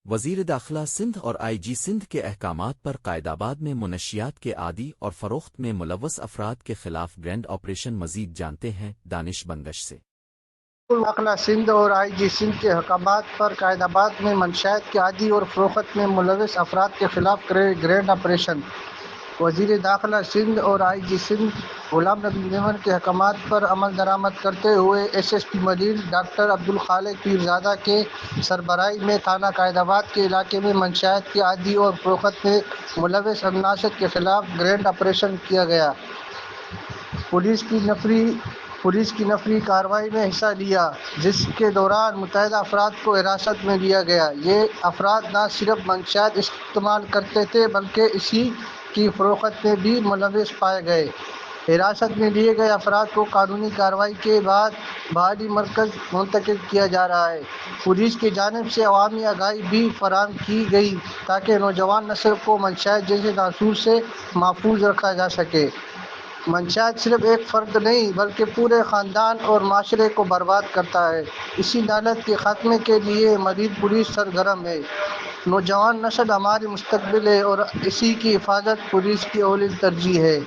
وزیر داخلہ سندھ اور آئی جی سندھ کے احکامات پر قائدآباد میں منشیات کے عادی اور فروخت میں ملوث افراد کے خلاف گرینڈ آپریشن مزید جانتے ہیں دانش بنگش سے۔ وزیر داخلہ سندھ اور آئی جی سندھ کے احکامات پر قائدآباد میں منشیات کے عادی اور فروخت میں ملوث افراد کے خلاف گرینڈ آپریشن۔ وزیر داخلہ سندھ اور آئی جی سندھ غلام نبی میمن کے احکامات پر عمل درآمد کرتے ہوئے S S P Malir doctor Abdul Khaliq Pirzada کے سربراہی میں تھانہ قائدآباد کے علاقے میں منشیات کے عادی اور فروخت میں ملوث عناصر کے خلاف گرینڈ آپریشن کیا گیا۔ پولیس کی نفری کارروائی میں حصہ لیا، جس کے دوران متعدد افراد کو حراست میں لیا گیا۔ یہ افراد نہ صرف منشیات استعمال کرتے تھے بلکہ اسی کی فروخت میں بھی ملوث پائے گئے۔ حراست میں لیے گئے افراد کو قانونی کارروائی کے بعد بحالی مرکز منتقل کیا جا رہا ہے۔ پولیس کی جانب سے عوامی آگاہی بھی فراہم کی گئی تاکہ نوجوان نسل کو منشیات جیسے ناصور سے محفوظ رکھا جا سکے۔ منشیات صرف ایک فرد نہیں بلکہ پورے خاندان اور معاشرے کو برباد کرتا ہے۔ اسی لعنت کے خاتمے کے لیے مزید پولیس سرگرم ہے۔ نوجوان نسل ہماری مستقبل ہے اور اسی کی حفاظت پولیس کی اولین ترجیح ہے۔